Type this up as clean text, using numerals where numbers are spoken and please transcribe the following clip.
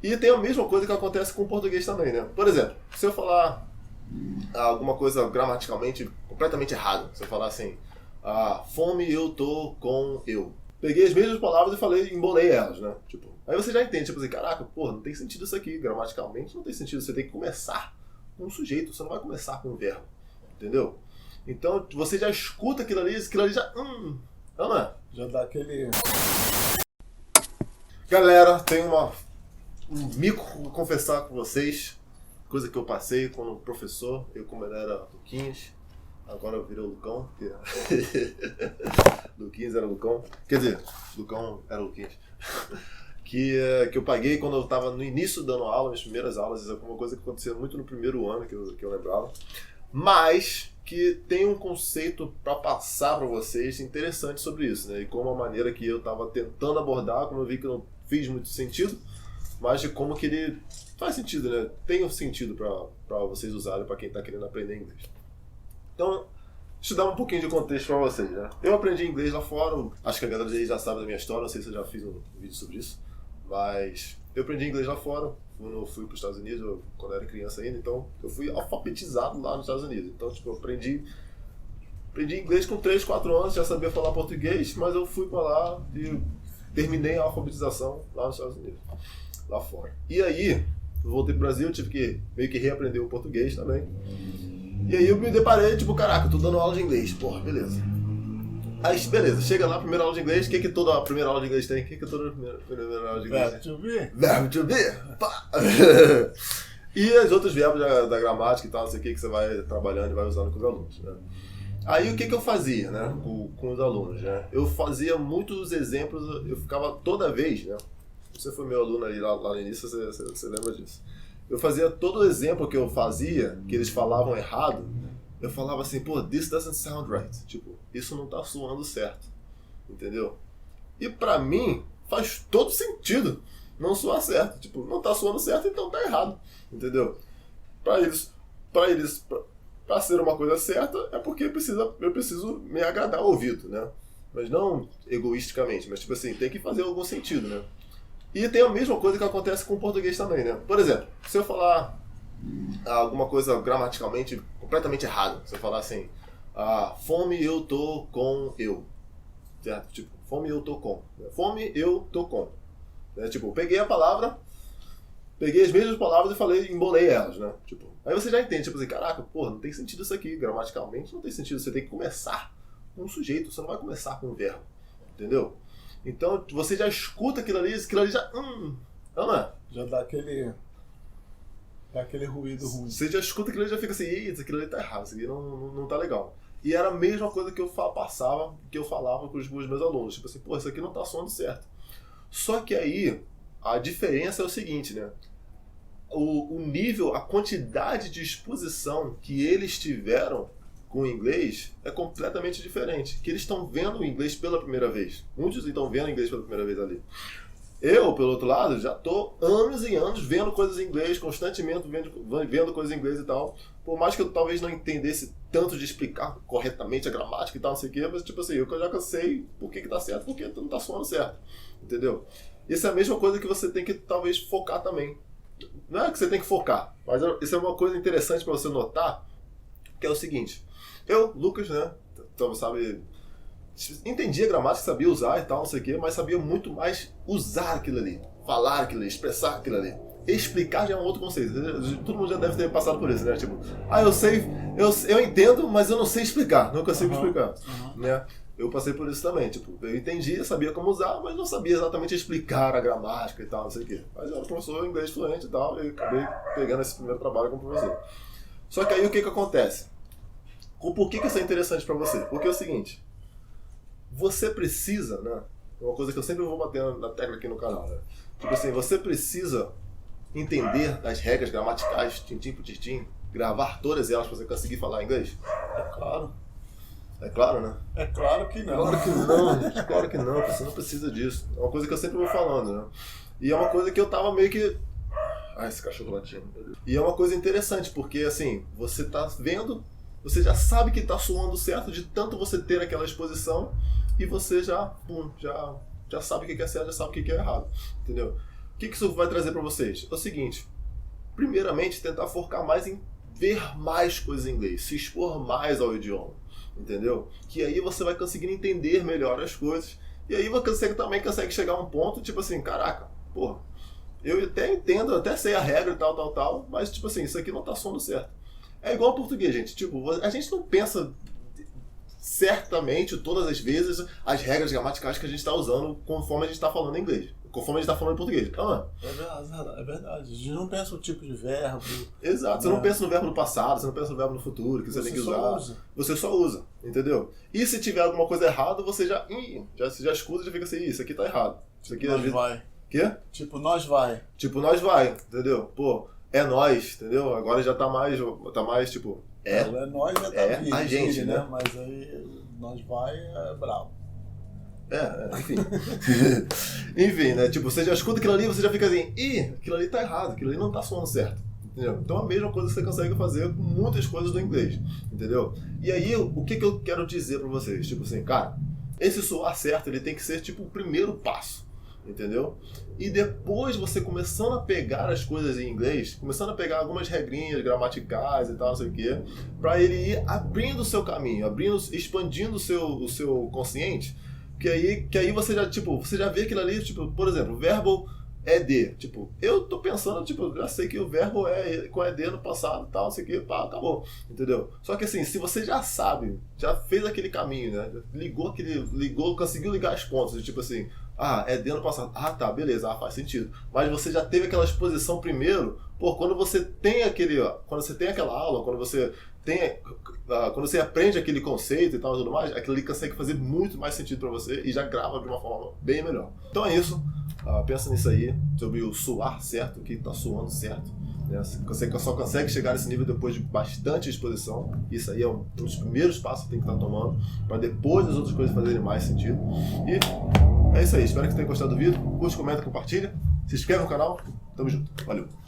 E tem a mesma coisa que acontece com o português também, né? Por exemplo, se eu falar alguma coisa gramaticalmente completamente errada, se eu falar assim, fome eu tô com eu. Peguei as mesmas palavras e falei, embolei elas, né? Tipo, aí você já entende, tipo assim, caraca, pô, não tem sentido isso aqui, gramaticalmente não tem sentido, você tem que começar com um sujeito, você não vai começar com um verbo, entendeu? Então você já escuta aquilo ali já, não é? Já dá aquele... Galera, tem um mico pra confessar com vocês, coisa que eu passei quando professor, eu como ele era Luquinhas, agora eu virei o Lucão, porque Luquinhas era Lucão, quer dizer, Lucão era Luquinhas, que eu paguei quando eu estava no início dando aula, minhas primeiras aulas, isso é uma coisa que acontecia muito no primeiro ano que eu lembrava, mas que tem um conceito para passar para vocês interessante sobre isso, né? E como a maneira que eu estava tentando abordar, como eu vi que não fiz muito sentido, mas de como que ele faz sentido, né? Tem um sentido para vocês usarem, para quem está querendo aprender inglês. Então, deixa eu dar um pouquinho de contexto para vocês, né? Eu aprendi inglês lá fora, acho que a galera já sabe da minha história, não sei se eu já fiz um vídeo sobre isso, mas eu aprendi inglês lá fora, quando eu fui para os Estados Unidos, quando eu era criança ainda, então eu fui alfabetizado lá nos Estados Unidos. Então, tipo, eu aprendi inglês com 3, 4 anos, já sabia falar português, mas eu fui para lá e terminei a alfabetização lá nos Estados Unidos, lá fora. E aí, eu voltei pro Brasil, tive que meio que reaprender o português também. E aí eu me deparei, tipo, caraca, eu tô dando aula de inglês, porra, beleza. Aí, beleza, chega lá, primeira aula de inglês, o que toda a primeira aula de inglês tem? O que toda a primeira aula de inglês tem? Verbo to be. Verbo to be, pá! E os outros verbos da gramática e tal, não sei o que você vai trabalhando e vai usando com os alunos, né? Aí o que eu fazia, né, com os alunos, né? Eu fazia muitos exemplos, eu ficava toda vez, né? Você foi meu aluno ali lá no início, você lembra disso. Eu fazia todo o exemplo que eu fazia, que eles falavam errado, eu falava assim, pô, this doesn't sound right. Tipo, isso não tá soando certo. Entendeu? E pra mim, faz todo sentido não soar certo. Tipo, não tá soando certo, então tá errado. Entendeu? Pra ser uma coisa certa, é porque eu preciso me agradar ao ouvido, né? Mas não egoisticamente, mas tipo assim, tem que fazer algum sentido, né? E tem a mesma coisa que acontece com o português também, né? Por exemplo, se eu falar alguma coisa gramaticalmente completamente errada, se eu falar assim, fome eu tô com eu, certo? Tipo, fome eu tô com. Fome eu tô com. Tipo, peguei as mesmas palavras e falei, embolei elas, né? Tipo, aí você já entende, tipo assim, caraca, pô, não tem sentido isso aqui, gramaticalmente não tem sentido, você tem que começar com um sujeito, você não vai começar com um verbo, entendeu? Então você já escuta aquilo ali já, não é? Já dá aquele ruído ruim. Você já escuta aquilo ali e já fica assim, isso aquilo ali tá errado, isso aqui não tá legal. E era a mesma coisa que eu falava com os meus alunos, tipo assim, pô, isso aqui não tá soando certo. Só que aí, a diferença é o seguinte, né? O nível, a quantidade de exposição que eles tiveram com o inglês é completamente diferente. Que eles estão vendo o inglês pela primeira vez. Muitos estão vendo o inglês pela primeira vez ali. Eu, pelo outro lado, já estou anos e anos vendo coisas em inglês, constantemente vendo coisas em inglês e tal. Por mais que eu talvez não entendesse tanto de explicar corretamente a gramática e tal, não sei o quê, mas tipo assim, eu já sei por que tá certo, porque não tá soando certo. Entendeu? Isso é a mesma coisa que você tem que talvez focar também. Não é que você tem que focar, mas isso é uma coisa interessante para você notar, que é o seguinte. Eu, Lucas, né, então, sabe, entendia gramática, sabia usar e tal, não sei o quê, mas sabia muito mais usar aquilo ali, falar aquilo ali, expressar aquilo ali. Explicar já é um outro conceito. Todo mundo já deve ter passado por isso, né? Tipo, eu entendo, mas eu não sei explicar, não consigo explicar, né? Eu passei por isso também, tipo, eu entendia, sabia como usar, mas não sabia exatamente explicar a gramática e tal, não sei o quê. Mas eu era professor de inglês fluente e tal, e acabei pegando esse primeiro trabalho como professor. Só que aí o que acontece? Por que isso é interessante para você? Porque é o seguinte, você precisa, né? É uma coisa que eu sempre vou bater na tecla aqui no canal, né? Tipo assim, você precisa entender as regras gramaticais, tintim por tintim, gravar todas elas para você conseguir falar inglês? É claro. É claro, né? É claro que não. Claro que não, gente. Claro que não. Você não precisa disso. É uma coisa que eu sempre vou falando, né? E é uma coisa que eu tava meio que... esse cachorro latindo. E é uma coisa interessante, porque assim, você tá vendo, você já sabe que tá soando certo de tanto você ter aquela exposição e você já sabe o que é certo, já sabe o que é errado. Entendeu? que isso vai trazer para vocês? É o seguinte, primeiramente, tentar focar mais em ver mais coisas em inglês, se expor mais ao idioma, entendeu? Que aí você vai conseguir entender melhor as coisas, e aí você também consegue chegar a um ponto, tipo assim, caraca, porra, eu até entendo, eu até sei a regra e tal, mas tipo assim, isso aqui não tá soando certo. É igual ao português, gente, tipo, a gente não pensa certamente todas as vezes as regras gramaticais que a gente está usando conforme a gente está falando em inglês, conforme a gente está falando em português. É verdade. A gente não pensa o tipo de verbo. Exato, você não pensa no verbo no passado, você não pensa no verbo no futuro, que você tem que usar. Você só usa, entendeu? E se tiver alguma coisa errada, você já escuta e já fica assim, isso aqui tá errado. Isso aqui Nós vai. Quê? Tipo, nós vai. Tipo, nós vai, entendeu? Pô, é nós, entendeu? Agora já tá mais tipo, É nós já tá vindo, a gente, né? Mas aí nós vai é bravo. Enfim. Enfim, né? Tipo, você já escuta aquilo ali, você já fica assim, aquilo ali tá errado, aquilo ali não tá soando certo. Entendeu? Então a mesma coisa que você consegue fazer com muitas coisas do inglês, entendeu? E aí, o que eu quero dizer pra vocês? Tipo assim, cara, esse soar certo, ele tem que ser tipo o primeiro passo, entendeu? E depois você começando a pegar as coisas em inglês, começando a pegar algumas regrinhas gramaticais e tal, não sei o quê, pra ele ir abrindo o seu caminho, expandindo o seu consciente, que aí você já vê aquilo ali, tipo, por exemplo, o verbo ED, tipo, eu tô pensando, tipo, já sei que o verbo é com ED no passado, tal, não sei o que, pá, acabou, entendeu? Só que assim, se você já sabe, já fez aquele caminho, né, conseguiu ligar as pontas, tipo assim, ED no passado, tá, beleza, faz sentido, mas você já teve aquela exposição primeiro, quando você tem aquela aula, quando você aprende aquele conceito e tal e tudo mais, aquilo ali consegue fazer muito mais sentido pra você e já grava de uma forma bem melhor. Então é isso. Pensa nisso aí, sobre o soar certo, o que está soando certo. Né? Você só consegue chegar nesse nível depois de bastante exposição. Isso aí é um dos primeiros passos que tem que estar tomando, para depois as outras coisas fazerem mais sentido. E é isso aí, espero que você tenha gostado do vídeo. Curte, comenta, compartilha. Se inscreve no canal. Tamo junto. Valeu.